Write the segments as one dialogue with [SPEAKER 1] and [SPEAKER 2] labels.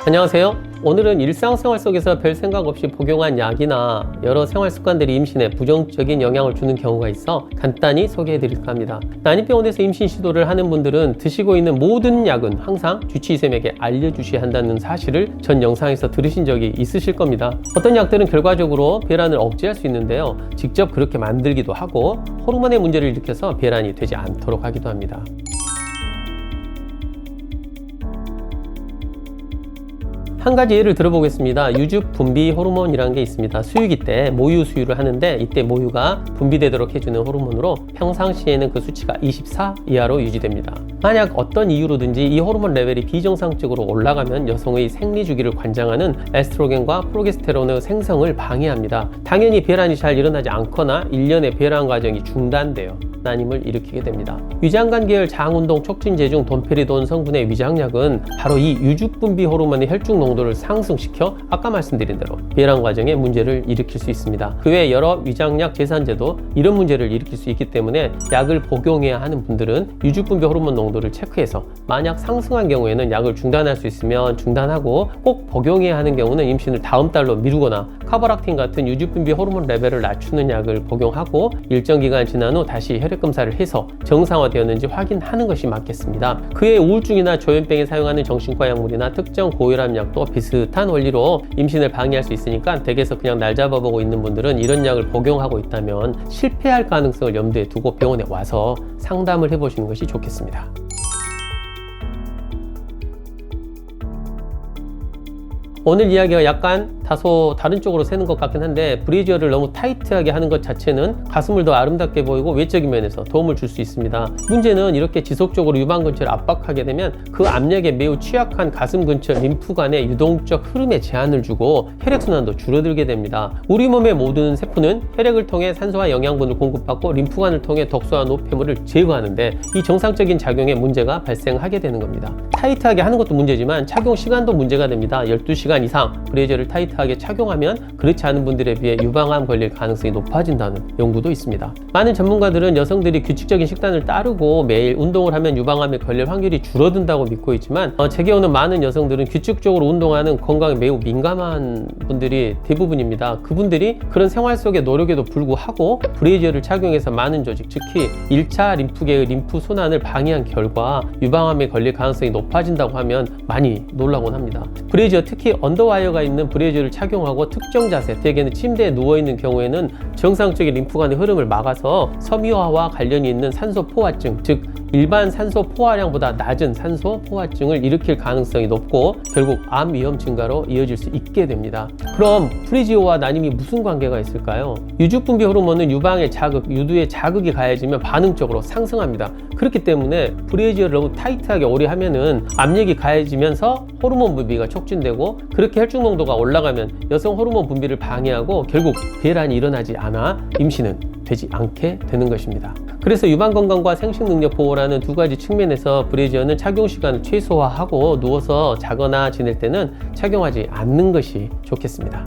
[SPEAKER 1] 안녕하세요. 오늘은 일상생활 속에서 별 생각 없이 복용한 약이나 여러 생활 습관들이 임신에 부정적인 영향을 주는 경우가 있어 간단히 소개해 드릴까 합니다. 난임병원에서 임신 시도를 하는 분들은 드시고 있는 모든 약은 항상 주치의쌤에게 알려주셔야 한다는 사실을 전 영상에서 들으신 적이 있으실 겁니다. 어떤 약들은 결과적으로 배란을 억제할 수 있는데요. 직접 그렇게 만들기도 하고 호르몬의 문제를 일으켜서 배란이 되지 않도록 하기도 합니다. 한 가지 예를 들어보겠습니다. 유즙 분비 호르몬이라는 게 있습니다. 수유기 때 모유 수유를 하는데 이때 모유가 분비되도록 해주는 호르몬으로 평상시에는 그 수치가 24 이하로 유지됩니다. 만약 어떤 이유로든지 이 호르몬 레벨이 비정상적으로 올라가면 여성의 생리주기를 관장하는 에스트로겐과 프로게스테론의 생성을 방해합니다. 당연히 배란이 잘 일어나지 않거나 1년의 배란 과정이 중단돼요. 난임을 일으키게 됩니다. 위장관 계열 장운동 촉진제 중 돈페리돈 성분의 위장약은 바로 이 유즙 분비 호르몬의 혈중 농도를 상승시켜 아까 말씀드린 대로 배란 과정에 문제를 일으킬 수 있습니다. 그 외 여러 위장약 제산제도 이런 문제를 일으킬 수 있기 때문에 약을 복용해야 하는 분들은 유즙 분비 호르몬 농도를 체크해서 만약 상승한 경우에는 약을 중단할 수 있으면 중단하고 꼭 복용해야 하는 경우는 임신을 다음 달로 미루거나 카바락틴 같은 유즙 분비 호르몬 레벨을 낮추는 약을 복용하고 일정 기간 지난 후 다시 혈액 검사를 해서 정상화되었는지 확인하는 것이 맞겠습니다. 그의 우울증이나 조현병에 사용하는 정신과 약물이나 특정 고혈압 약도 비슷한 원리로 임신을 방해할 수 있으니까 댁에서 그냥 날 잡아보고 있는 분들은 이런 약을 복용하고 있다면 실패할 가능성을 염두에 두고 병원에 와서 상담을 해보시는 것이 좋겠습니다. 오늘 이야기가 약간 다소 다른 쪽으로 새는 것 같긴 한데 브래지어를 너무 타이트하게 하는 것 자체는 가슴을 더 아름답게 보이고 외적인 면에서 도움을 줄 수 있습니다. 문제는 이렇게 지속적으로 유방 근처를 압박하게 되면 그 압력에 매우 취약한 가슴 근처 림프관의 유동적 흐름에 제한을 주고 혈액순환도 줄어들게 됩니다. 우리 몸의 모든 세포는 혈액을 통해 산소와 영양분을 공급받고 림프관을 통해 독소와 노폐물을 제거하는데 이 정상적인 작용에 문제가 발생하게 되는 겁니다. 타이트하게 하는 것도 문제지만 착용 시간도 문제가 됩니다. 12시간 이상 브래지어를 타이트하게 착용하면 그렇지 않은 분들에 비해 유방암 걸릴 가능성이 높아진다는 연구도 있습니다. 많은 전문가들은 여성들이 규칙적인 식단을 따르고 매일 운동을 하면 유방암에 걸릴 확률이 줄어든다고 믿고 있지만 제게 오는 많은 여성들은 규칙적으로 운동하는 건강에 매우 민감한 분들이 대부분입니다. 그분들이 그런 생활 속의 노력에도 불구하고 브래지어를 착용해서 많은 조직, 특히 1차 림프계의 림프 순환을 방해한 결과 유방암에 걸릴 가능성이 높아진다고 하면 많이 놀라곤 합니다. 브래지어, 특히 언더와이어가 있는 브래지어를 착용하고 특정 자세, 대개는 침대에 누워있는 경우에는 정상적인 림프관의 흐름을 막아서 섬유화와 관련이 있는 산소 포화증, 즉 일반 산소 포화량보다 낮은 산소 포화증을 일으킬 가능성이 높고 결국 암 위험 증가로 이어질 수 있게 됩니다. 그럼 브래지어와 난임이 무슨 관계가 있을까요? 유즙 분비 호르몬은 유방의 자극, 유두의 자극이 가해지면 반응적으로 상승합니다. 그렇기 때문에 브래지어를 너무 타이트하게 오래 하면은 압력이 가해지면서 호르몬 분비가 촉진되고 그렇게 혈중 농도가 올라가면 여성 호르몬 분비를 방해하고 결국 배란이 일어나지 않아 임신은 되지 않게 되는 것입니다. 그래서 유방 건강과 생식 능력 보호라는 두 가지 측면에서 브래지어는 착용 시간을 최소화하고 누워서 자거나 지낼 때는 착용하지 않는 것이 좋겠습니다.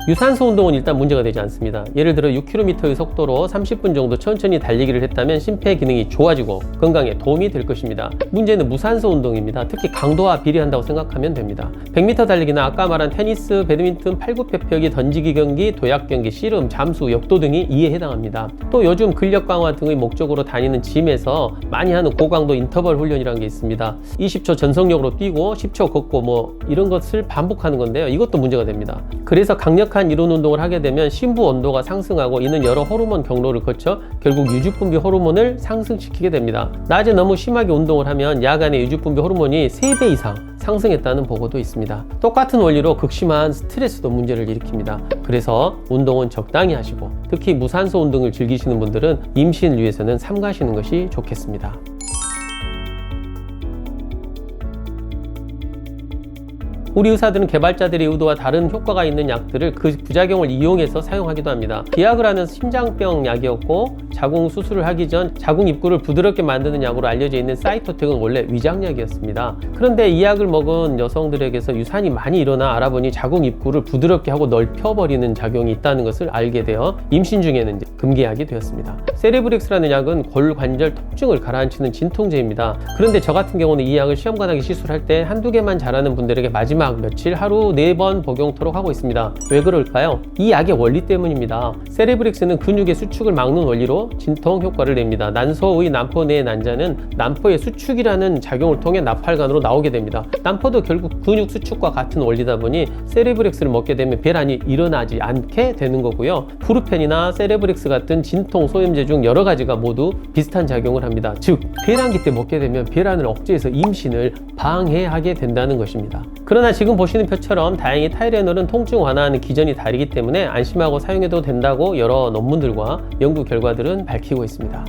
[SPEAKER 1] 유산소 운동은 일단 문제가 되지 않습니다. 예를 들어 6km의 속도로 30분 정도 천천히 달리기를 했다면 심폐 기능이 좋아지고 건강에 도움이 될 것입니다. 문제는 무산소 운동입니다. 특히 강도와 비례한다고 생각하면 됩니다. 100m 달리기나 아까 말한 테니스, 배드민턴, 팔굽혀펴기, 던지기 경기, 도약 경기, 씨름, 잠수, 역도 등이 이에 해당합니다. 또 요즘 근력 강화 등의 목적으로 다니는 짐에서 많이 하는 고강도 인터벌 훈련이라는 게 있습니다. 20초 전속력으로 뛰고 10초 걷고 이런 것을 반복하는 건데요. 이것도 문제가 됩니다. 그래서 강력한 이론 운동을 하게 되면 심부 온도가 상승하고 이는 여러 호르몬 경로를 거쳐 결국 유즙 분비 호르몬을 상승시키게 됩니다. 낮에 너무 심하게 운동을 하면 야간에 유즙 분비 호르몬이 3배 이상 상승했다는 보고도 있습니다. 똑같은 원리로 극심한 스트레스도 문제를 일으킵니다. 그래서 운동은 적당히 하시고 특히 무산소 운동을 즐기시는 분들은 임신을 위해서는 삼가시는 것이 좋겠습니다. 우리 의사들은 개발자들의 의도와 다른 효과가 있는 약들을 그 부작용을 이용해서 사용하기도 합니다. 비아그라는 심장병 약이었고 자궁 수술을 하기 전 자궁 입구를 부드럽게 만드는 약으로 알려져 있는 사이토텍은 원래 위장약이었습니다. 그런데 이 약을 먹은 여성들에게서 유산이 많이 일어나 알아보니 자궁 입구를 부드럽게 하고 넓혀버리는 작용이 있다는 것을 알게 되어 임신 중에는 금기약이 되었습니다. 세레브릭스라는 약은 골관절 통증을 가라앉히는 진통제입니다. 그런데 저 같은 경우는 이 약을 시험관하게 시술할 때 한두 개만 잘하는 분들에게 마지막 며칠 하루 4번 복용토록 하고 있습니다. 왜 그럴까요? 이 약의 원리 때문입니다. 세레브릭스는 근육의 수축을 막는 원리로 진통 효과를 냅니다. 난소의 난포 내의 난자는 난포의 수축이라는 작용을 통해 나팔관으로 나오게 됩니다. 난포도 결국 근육 수축과 같은 원리다 보니 세레브릭스를 먹게 되면 배란이 일어나지 않게 되는 거고요. 프루펜이나 세레브릭스 같은 진통 소염제 중 여러 가지가 모두 비슷한 작용을 합니다. 즉 배란기 때 먹게 되면 배란을 억제해서 임신을 방해하게 된다는 것입니다. 그러나 지금 보시는 표처럼 다행히 타이레놀은 통증 완화하는 기전이 다르기 때문에 안심하고 사용해도 된다고 여러 논문들과 연구 결과들은 밝히고 있습니다.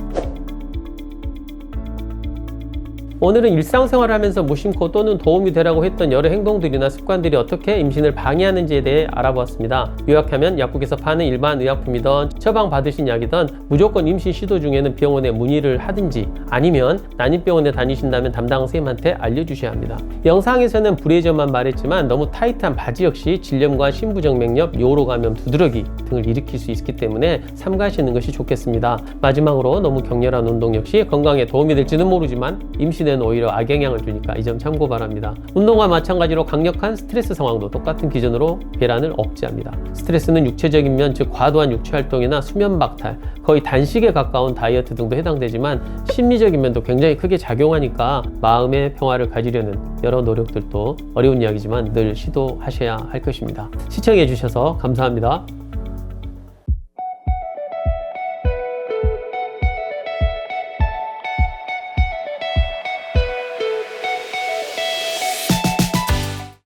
[SPEAKER 1] 오늘은 일상생활을 하면서 무심코 또는 도움이 되라고 했던 여러 행동들이나 습관들이 어떻게 임신을 방해하는지에 대해 알아보았습니다. 요약하면 약국에서 파는 일반 의약품이든 처방받으신 약이든 무조건 임신 시도 중에는 병원에 문의를 하든지 아니면 난임병원에 다니신다면 담당 선생님한테 알려주셔야 합니다. 영상에서는 브레이저만 말했지만 너무 타이트한 바지 역시 질염과 신부정맥염, 요로감염, 두드러기 등을 일으킬 수 있기 때문에 삼가시는 것이 좋겠습니다. 마지막으로 너무 격렬한 운동 역시 건강에 도움이 될지는 모르지만 임신 오히려 악영향을 주니까 이 점 참고 바랍니다. 운동과 마찬가지로 강력한 스트레스 상황도 똑같은 기준으로 배란을 억제합니다. 스트레스는 육체적인 면, 즉 과도한 육체 활동이나 수면 박탈, 거의 단식에 가까운 다이어트 등도 해당되지만 심리적인 면도 굉장히 크게 작용하니까 마음의 평화를 가지려는 여러 노력들도 어려운 이야기지만 늘 시도하셔야 할 것입니다. 시청해 주셔서 감사합니다.